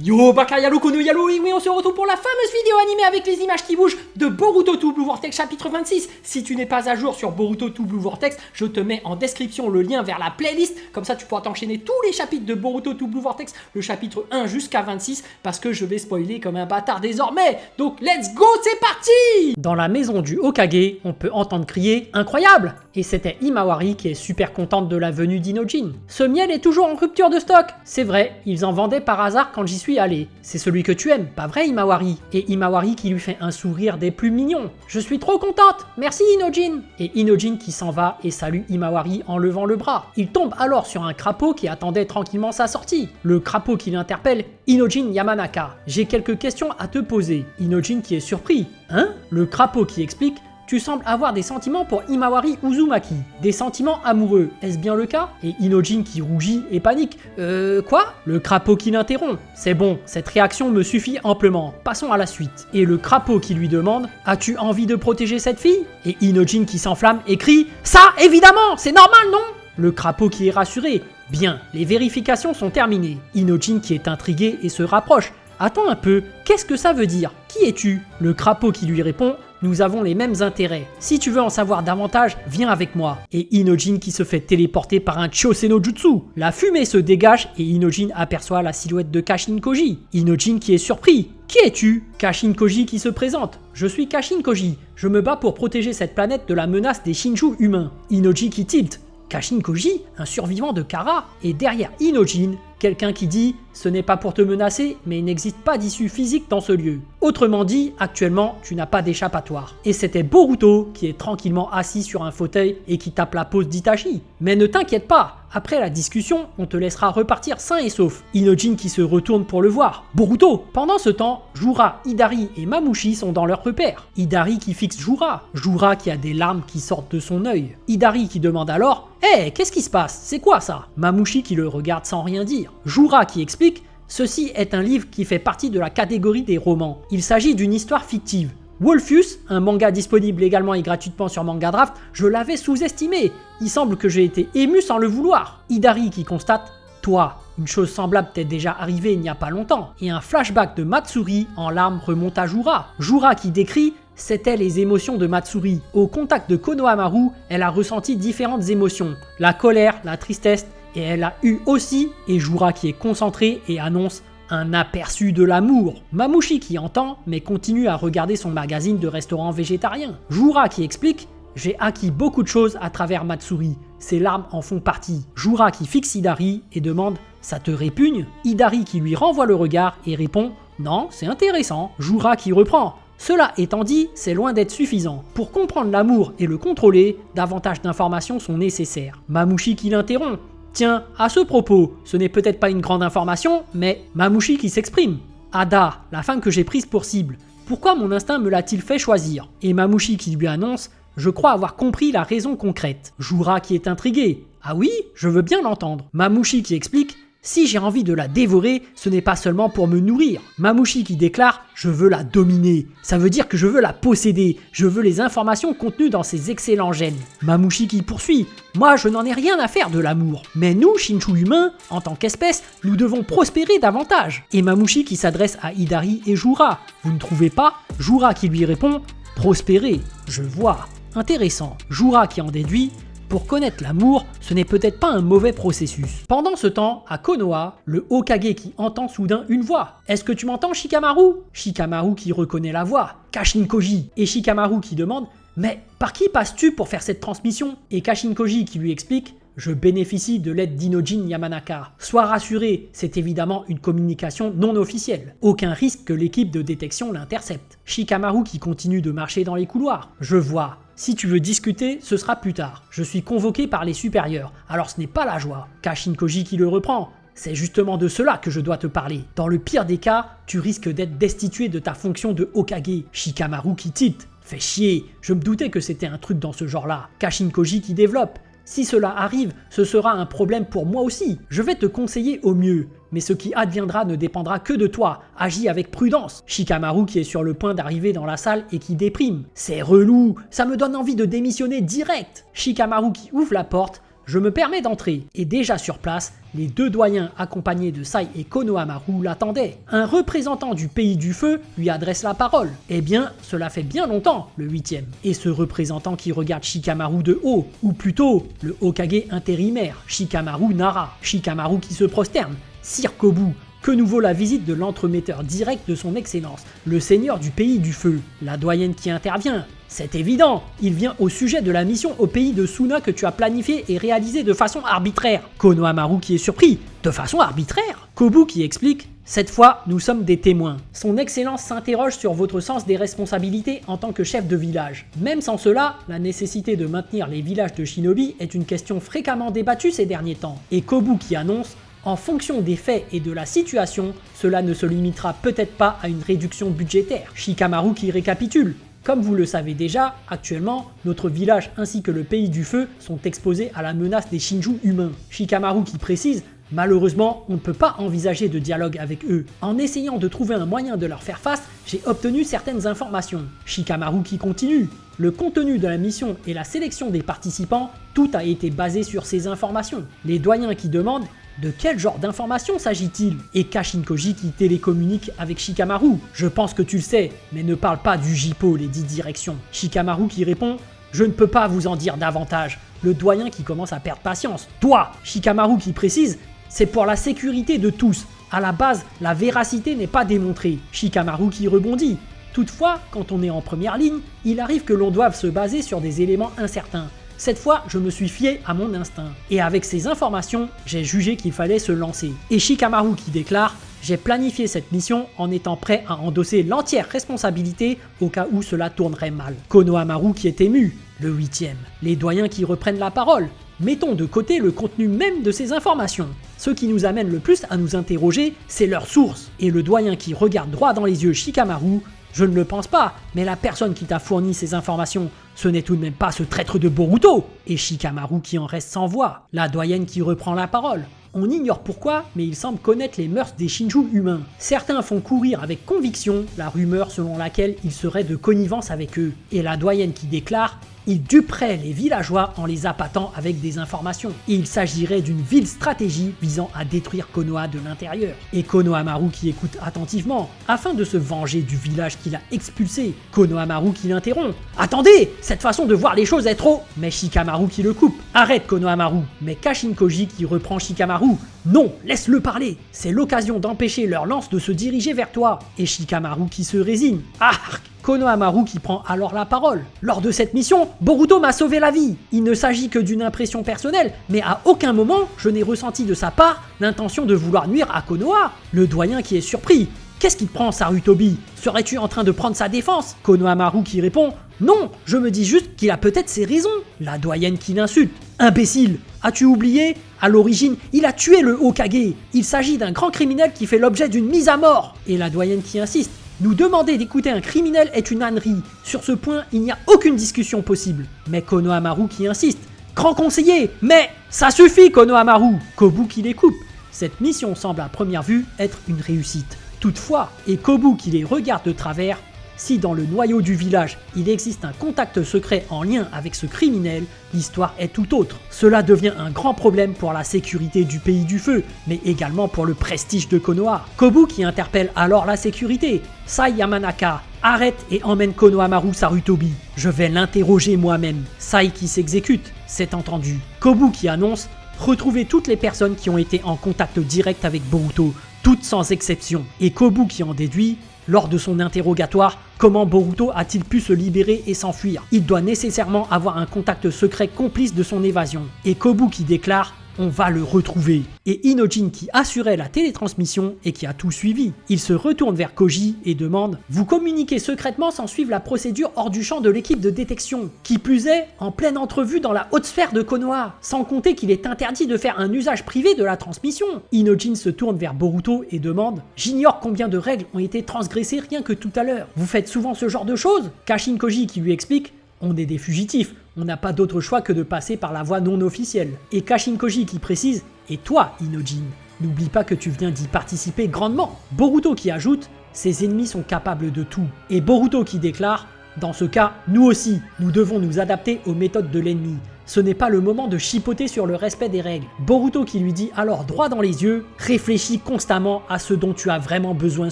Yo Bakayalo Kono Yalo, et oui on se retrouve pour la fameuse vidéo animée avec les images qui bougent de Boruto to Blue Vortex chapitre 26. Si tu n'es pas à jour sur Boruto to Blue Vortex, je te mets en description le lien vers la playlist, comme ça tu pourras t'enchaîner tous les chapitres de Boruto to Blue Vortex, le chapitre 1 jusqu'à 26, parce que je vais spoiler comme un bâtard désormais. Donc let's go, c'est parti! Dans la maison du Hokage, on peut entendre crier « Incroyable !» Et c'était Himawari qui est super contente de la venue d'Inojin. Ce miel est toujours en rupture de stock. C'est vrai, ils en vendaient par hasard quand j'y suis allé. C'est celui que tu aimes, pas vrai Himawari? Et Himawari qui lui fait un sourire des plus mignons. Je suis trop contente, merci Inojin. Et Inojin qui s'en va et salue Himawari en levant le bras. Il tombe alors sur un crapaud qui attendait tranquillement sa sortie. Le crapaud qui l'interpelle, Inojin Yamanaka. J'ai quelques questions à te poser. Inojin qui est surpris. Hein? Le crapaud qui explique. Tu sembles avoir des sentiments pour Himawari Uzumaki. Des sentiments amoureux, est-ce bien le cas? Et Inojin qui rougit et panique. Quoi? Le crapaud qui l'interrompt. C'est bon, cette réaction me suffit amplement. Passons à la suite. Et le crapaud qui lui demande. As-tu envie de protéger cette fille? Et Inojin qui s'enflamme et crie. Ça, évidemment, c'est normal, non? Le crapaud qui est rassuré. Bien, les vérifications sont terminées. Inojin qui est intrigué et se rapproche. Attends un peu, qu'est-ce que ça veut dire? Qui es-tu? Le crapaud qui lui répond. Nous avons les mêmes intérêts. Si tu veux en savoir davantage, viens avec moi. Et Inojin qui se fait téléporter par un Chosei no Jutsu. La fumée se dégage et Inojin aperçoit la silhouette de Kashin Koji. Inojin qui est surpris. Qui es-tu? Kashin Koji qui se présente. Je suis Kashin Koji. Je me bats pour protéger cette planète de la menace des Shinju humains. Inojin qui tilte. Kashin Koji, un survivant de Kara, et derrière Inojin, quelqu'un qui dit « Ce n'est pas pour te menacer, mais il n'existe pas d'issue physique dans ce lieu. » Autrement dit, actuellement, tu n'as pas d'échappatoire. Et c'était Boruto qui est tranquillement assis sur un fauteuil et qui tape la pose d'Itachi. Mais ne t'inquiète pas, après la discussion, on te laissera repartir sain et sauf. Inojin qui se retourne pour le voir. Boruto! Pendant ce temps, Jura, Hidari et Mamushi sont dans leur repère. Hidari qui fixe Jura. Jura qui a des larmes qui sortent de son œil. Hidari qui demande alors « Hé, qu'est-ce qui se passe? C'est quoi ça ?» Mamushi qui le regarde sans rien dire. Jura qui explique « Ceci est un livre qui fait partie de la catégorie des romans. Il s'agit d'une histoire fictive. Wolfius, un manga disponible légalement et gratuitement sur Mangadraft, je l'avais sous-estimé. Il semble que j'ai été ému sans le vouloir. » Hidari qui constate « Toi, une chose semblable t'est déjà arrivée il n'y a pas longtemps. » Et un flashback de Matsuri en larmes remonte à Jura. Jura qui décrit « C'était les émotions de Matsuri. Au contact de Konohamaru, elle a ressenti différentes émotions. La colère, la tristesse, et elle a eu aussi, et Jura qui est concentré et annonce un aperçu de l'amour. Mamushi qui entend, mais continue à regarder son magazine de restaurant végétarien. Jura qui explique « J'ai acquis beaucoup de choses à travers Matsuri. Ses larmes en font partie. » Jura qui fixe Hidari et demande « Ça te répugne ?» Hidari qui lui renvoie le regard et répond « Non, c'est intéressant. » Jura qui reprend « Cela étant dit, c'est loin d'être suffisant. Pour comprendre l'amour et le contrôler, davantage d'informations sont nécessaires. » Mamushi qui l'interrompt. Tiens, à ce propos, ce n'est peut-être pas une grande information, mais Mamushi qui s'exprime. Ada, la femme que j'ai prise pour cible, pourquoi mon instinct me l'a-t-il fait choisir? Et Mamushi qui lui annonce, je crois avoir compris la raison concrète. Jura qui est intrigué. Ah oui, je veux bien l'entendre. Mamushi qui explique, si j'ai envie de la dévorer, ce n'est pas seulement pour me nourrir. Mamushi qui déclare « Je veux la dominer ». Ça veut dire que je veux la posséder. Je veux les informations contenues dans ces excellents gènes. Mamushi qui poursuit « Moi, je n'en ai rien à faire de l'amour. Mais nous, Shinju humains, en tant qu'espèce, nous devons prospérer davantage. » Et Mamushi qui s'adresse à Hidari et Jura. Vous ne trouvez pas? Jura qui lui répond « Prospérer, je vois. Intéressant. » Jura qui en déduit « Pour connaître l'amour, ce n'est peut-être pas un mauvais processus. » Pendant ce temps, à Konoha, le Hokage qui entend soudain une voix. « Est-ce que tu m'entends, Shikamaru ?» Shikamaru qui reconnaît la voix. Kashin Koji. Et Shikamaru qui demande « Mais par qui passes-tu pour faire cette transmission ?» Et Kashin Koji qui lui explique « Je bénéficie de l'aide d'Inojin Yamanaka. Sois rassuré, c'est évidemment une communication non officielle. Aucun risque que l'équipe de détection l'intercepte. » Shikamaru qui continue de marcher dans les couloirs. « Je vois. Si tu veux discuter, ce sera plus tard. Je suis convoqué par les supérieurs, alors ce n'est pas la joie. » Kashin Koji qui le reprend. « C'est justement de cela que je dois te parler. Dans le pire des cas, tu risques d'être destitué de ta fonction de Hokage. » Shikamaru qui tilte. « Fais chier, je me doutais que c'était un truc dans ce genre-là. » Kashin Koji qui développe. « Si cela arrive, ce sera un problème pour moi aussi. Je vais te conseiller au mieux. Mais ce qui adviendra ne dépendra que de toi. Agis avec prudence. » Shikamaru qui est sur le point d'arriver dans la salle et qui déprime. « C'est relou, ça me donne envie de démissionner direct. » Shikamaru qui ouvre la porte. « je me permets d'entrer. Et déjà sur place, les deux doyens accompagnés de Sai et Konohamaru l'attendaient. Un représentant du pays du feu lui adresse la parole. Eh bien, cela fait bien longtemps, le 8e. Et ce représentant qui regarde Shikamaru de haut, ou plutôt le Hokage intérimaire, Shikamaru Nara. Shikamaru qui se prosterne. Sire Kobu, que nous vaut la visite de l'entremetteur direct de son excellence, le seigneur du pays du feu. La doyenne qui intervient. C'est évident, il vient au sujet de la mission au pays de Suna que tu as planifiée et réalisée de façon arbitraire. Konohamaru qui est surpris, de façon arbitraire. Kobu qui explique, cette fois nous sommes des témoins. Son excellence s'interroge sur votre sens des responsabilités en tant que chef de village. Même sans cela, la nécessité de maintenir les villages de shinobi est une question fréquemment débattue ces derniers temps. Et Kobu qui annonce, en fonction des faits et de la situation, cela ne se limitera peut-être pas à une réduction budgétaire. Shikamaru qui récapitule. Comme vous le savez déjà, actuellement, notre village ainsi que le pays du feu sont exposés à la menace des Shinju humains. Shikamaru qui précise, malheureusement, on ne peut pas envisager de dialogue avec eux. En essayant de trouver un moyen de leur faire face, j'ai obtenu certaines informations. Shikamaru qui continue. Le contenu de la mission et la sélection des participants, tout a été basé sur ces informations. Les doyens qui demandent de quel genre d'informations s'agit-il? Et Kashinkoji qui télécommunique avec Shikamaru. Je pense que tu le sais, mais ne parle pas du Jippo, les 10 directions. Shikamaru qui répond, je ne peux pas vous en dire davantage. Le doyen qui commence à perdre patience. Toi, Shikamaru qui précise, c'est pour la sécurité de tous. À la base, la véracité n'est pas démontrée. Shikamaru qui rebondit. Toutefois, quand on est en première ligne, il arrive que l'on doive se baser sur des éléments incertains. Cette fois, je me suis fié à mon instinct. Et avec ces informations, j'ai jugé qu'il fallait se lancer. Et Shikamaru qui déclare, j'ai planifié cette mission en étant prêt à endosser l'entière responsabilité au cas où cela tournerait mal. Konohamaru qui est ému, le 8e. Les doyens qui reprennent la parole. Mettons de côté le contenu même de ces informations. Ce qui nous amène le plus à nous interroger, c'est leur source. Et le doyen qui regarde droit dans les yeux Shikamaru, je ne le pense pas, mais la personne qui t'a fourni ces informations, ce n'est tout de même pas ce traître de Boruto. Et Shikamaru qui en reste sans voix. La doyenne qui reprend la parole. On ignore pourquoi, mais il semble connaître les mœurs des Shinju humains. Certains font courir avec conviction la rumeur selon laquelle il serait de connivence avec eux. Et la doyenne qui déclare, il duperait les villageois en les appâtant avec des informations. Et il s'agirait d'une vile stratégie visant à détruire Konoha de l'intérieur. Et Konohamaru qui écoute attentivement, afin de se venger du village qu'il a expulsé. Konohamaru qui l'interrompt. Attendez, cette façon de voir les choses est trop... Mais Shikamaru qui le coupe. Arrête Konohamaru. Mais Kashinkoji qui reprend Shikamaru. Non, laisse-le parler. C'est l'occasion d'empêcher leur lance de se diriger vers toi. Et Shikamaru qui se résigne. Arc. Konohamaru qui prend alors la parole. Lors de cette mission, Boruto m'a sauvé la vie. Il ne s'agit que d'une impression personnelle, mais à aucun moment je n'ai ressenti de sa part l'intention de vouloir nuire à Konoha. Le doyen qui est surpris. Qu'est-ce qu'il prend, Sarutobi? Serais-tu en train de prendre sa défense? Konohamaru qui répond, non, je me dis juste qu'il a peut-être ses raisons. La doyenne qui l'insulte. Imbécile, as-tu oublié? À l'origine, il a tué le Hokage. Il s'agit d'un grand criminel qui fait l'objet d'une mise à mort. Et la doyenne qui insiste. Nous demander d'écouter un criminel est une ânerie. Sur ce point, il n'y a aucune discussion possible. Mais Konohamaru qui insiste. Grand conseiller, mais ça suffit Konohamaru. Kobu qui les coupe. Cette mission semble à première vue être une réussite. Toutefois, et Kobu qui les regarde de travers, si dans le noyau du village, il existe un contact secret en lien avec ce criminel, l'histoire est tout autre. Cela devient un grand problème pour la sécurité du pays du feu, mais également pour le prestige de Konoha. Kobu qui interpelle alors la sécurité. Sai Yamanaka, arrête et emmène Konohamaru Sarutobi. Je vais l'interroger moi-même. Sai qui s'exécute, c'est entendu. Kobu qui annonce retrouver toutes les personnes qui ont été en contact direct avec Boruto, toutes sans exception. Et Kobu qui en déduit, lors de son interrogatoire, comment Boruto a-t-il pu se libérer et s'enfuir? Il doit nécessairement avoir un contact secret complice de son évasion. Et Kobu qui déclare on va le retrouver. Et Inojin qui assurait la télétransmission et qui a tout suivi. Il se retourne vers Koji et demande « Vous communiquez secrètement sans suivre la procédure hors du champ de l'équipe de détection. Qui plus est, en pleine entrevue dans la haute sphère de Konoha. Sans compter qu'il est interdit de faire un usage privé de la transmission. » Inojin se tourne vers Boruto et demande « J'ignore combien de règles ont été transgressées rien que tout à l'heure. Vous faites souvent ce genre de choses ?» Kashinkoji qui lui explique « On est des fugitifs. On n'a pas d'autre choix que de passer par la voie non officielle. » Et Kashinkoji qui précise « Et toi, Inojin, n'oublie pas que tu viens d'y participer grandement. » Boruto qui ajoute « Ses ennemis sont capables de tout. » Et Boruto qui déclare « Dans ce cas, nous aussi, nous devons nous adapter aux méthodes de l'ennemi. ce n'est pas le moment de chipoter sur le respect des règles. Boruto qui lui dit alors droit dans les yeux, réfléchis constamment à ce dont tu as vraiment besoin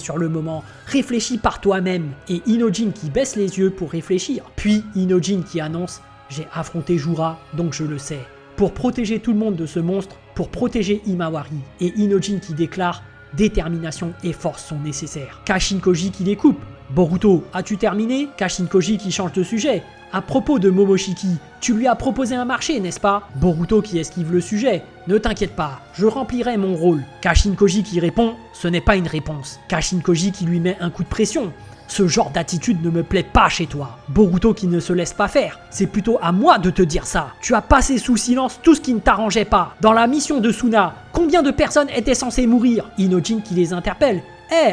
sur le moment, réfléchis par toi-même. Et Inojin qui baisse les yeux pour réfléchir. Puis Inojin qui annonce, j'ai affronté Jura, donc je le sais. Pour protéger tout le monde de ce monstre, pour protéger Himawari. Et Inojin qui déclare, détermination et force sont nécessaires. Kashin Koji qui les coupe. Boruto, as-tu terminé? Kashin Koji qui change de sujet. À propos de Momoshiki, tu lui as proposé un marché, n'est-ce pas? Boruto qui esquive le sujet. Ne t'inquiète pas, je remplirai mon rôle. Kashin Koji qui répond, ce n'est pas une réponse. Kashin Koji qui lui met un coup de pression. Ce genre d'attitude ne me plaît pas chez toi. Boruto qui ne se laisse pas faire. C'est plutôt à moi de te dire ça. Tu as passé sous silence tout ce qui ne t'arrangeait pas. Dans la mission de Suna, combien de personnes étaient censées mourir? Inojin qui les interpelle.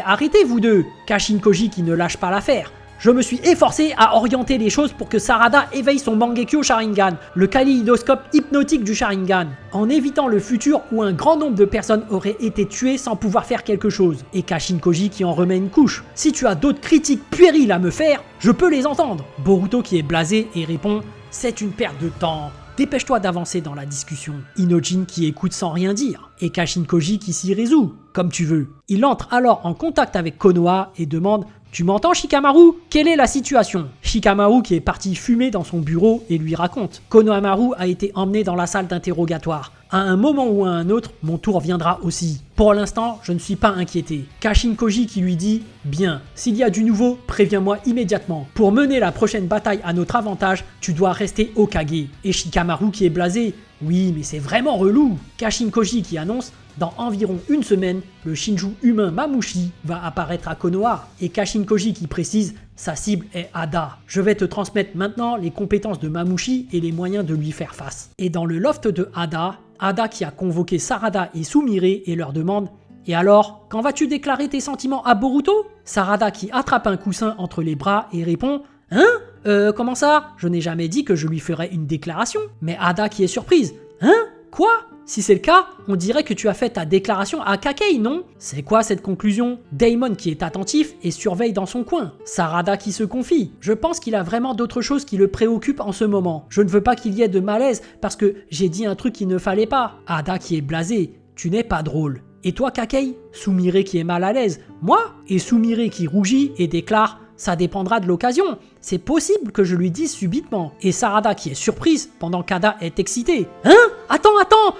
Arrêtez vous deux. Kashin Koji qui ne lâche pas l'affaire. Je me suis efforcé à orienter les choses pour que Sarada éveille son Mangekyo Sharingan, le kaléidoscope hypnotique du Sharingan, en évitant le futur où un grand nombre de personnes auraient été tuées sans pouvoir faire quelque chose. Et Kashin Koji qui en remet une couche. Si tu as d'autres critiques puériles à me faire, je peux les entendre. Boruto qui est blasé et répond, c'est une perte de temps. Dépêche-toi d'avancer dans la discussion. Inojin qui écoute sans rien dire. Et Kashin Koji qui s'y résout, comme tu veux. Il entre alors en contact avec Konoha et demande « Tu m'entends Shikamaru? Quelle est la situation ?» Shikamaru qui est parti fumer dans son bureau et lui raconte. Konohamaru a été emmené dans la salle d'interrogatoire. À un moment ou à un autre, mon tour viendra aussi. Pour l'instant, je ne suis pas inquiété. Kashin Koji qui lui dit « Bien, s'il y a du nouveau, préviens-moi immédiatement. Pour mener la prochaine bataille à notre avantage, tu dois rester Hokage. » Et Shikamaru qui est blasé « Oui, mais c'est vraiment relou. » Kashin Koji qui annonce « Dans environ une semaine, le Shinju humain Mamushi va apparaître à Konoha. » Et Kashin Koji qui précise « Sa cible est Ada. Je vais te transmettre maintenant les compétences de Mamushi et les moyens de lui faire face. » Et dans le loft de Ada, Ada qui a convoqué Sarada et Sumire et leur demande « Et alors, quand vas-tu déclarer tes sentiments à Boruto ?» Sarada qui attrape un coussin entre les bras et répond « Hein? Comment ça? Je n'ai jamais dit que je lui ferais une déclaration. » Mais Ada qui est surprise « Hein? Quoi? Si c'est le cas, on dirait que tu as fait ta déclaration à Kakei, non? C'est quoi cette conclusion? Daimon qui est attentif et surveille dans son coin. Sarada qui se confie. Je pense qu'il a vraiment d'autres choses qui le préoccupent en ce moment. Je ne veux pas qu'il y ait de malaise parce que j'ai dit un truc qu'il ne fallait pas. Ada qui est blasé. Tu n'es pas drôle. Et toi Kakei? Sumire qui est mal à l'aise. Moi? Et Sumire qui rougit et déclare ça dépendra de l'occasion. C'est possible que je lui dise subitement. Et Sarada qui est surprise pendant qu'Ada est excitée. Hein? Attends,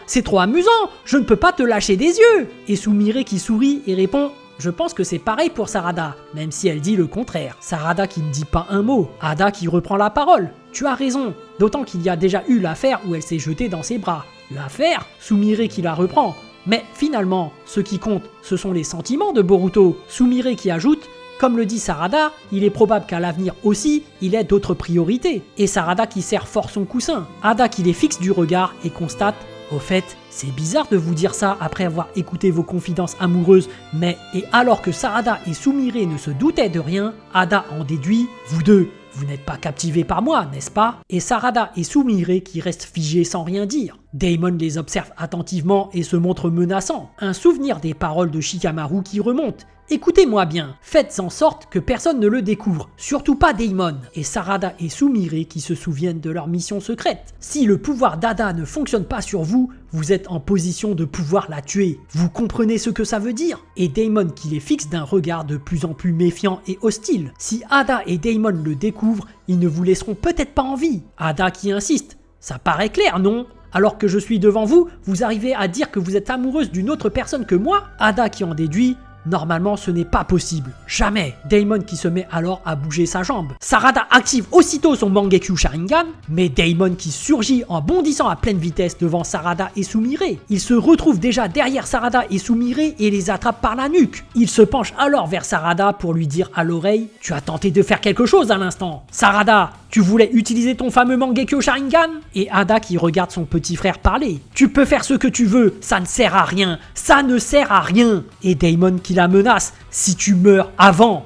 c'est trop amusant. Je ne peux pas te lâcher des yeux. Et Sumire qui sourit et répond je pense que c'est pareil pour Sarada, même si elle dit le contraire. Sarada qui ne dit pas un mot. Ada qui reprend la parole. Tu as raison, d'autant qu'il y a déjà eu l'affaire où elle s'est jetée dans ses bras. L'affaire? Sumire qui la reprend. Mais finalement, ce qui compte, ce sont les sentiments de Boruto. Sumire qui ajoute comme le dit Sarada, il est probable qu'à l'avenir aussi, il ait d'autres priorités. Et Sarada qui serre fort son coussin. Ada qui les fixe du regard et constate « Au fait, c'est bizarre de vous dire ça après avoir écouté vos confidences amoureuses, mais... » Et alors que Sarada et Sumire ne se doutaient de rien, Ada en déduit « Vous deux, vous n'êtes pas captivés par moi, n'est-ce pas ?» Et Sarada et Sumire qui restent figés sans rien dire. Daimon les observe attentivement et se montre menaçant. Un souvenir des paroles de Shikamaru qui remonte. Écoutez-moi bien, faites en sorte que personne ne le découvre, surtout pas Daimon. Et Sarada et Sumire qui se souviennent de leur mission secrète. Si le pouvoir d'Ada ne fonctionne pas sur vous, vous êtes en position de pouvoir la tuer. Vous comprenez ce que ça veut dire? Et Daimon qui les fixe d'un regard de plus en plus méfiant et hostile. Si Ada et Daimon le découvrent, ils ne vous laisseront peut-être pas en vie. Ada qui insiste. Ça paraît clair, non? Alors que je suis devant vous, vous arrivez à dire que vous êtes amoureuse d'une autre personne que moi? Ada qui en déduit. Normalement, ce n'est pas possible. Jamais. Daimon qui se met alors à bouger sa jambe. Sarada active aussitôt son Mangekyo Sharingan, mais Daimon qui surgit en bondissant à pleine vitesse devant Sarada et Sumire. Il se retrouve déjà derrière Sarada et Sumire et les attrape par la nuque. Il se penche alors vers Sarada pour lui dire à l'oreille « Tu as tenté de faire quelque chose à l'instant. Sarada, tu voulais utiliser ton fameux Mangekyo Sharingan ?» Et Ada qui regarde son petit frère parler. « Tu peux faire ce que tu veux, ça ne sert à rien. Ça ne sert à rien. » Et Daimon qui la menace. Si tu meurs avant.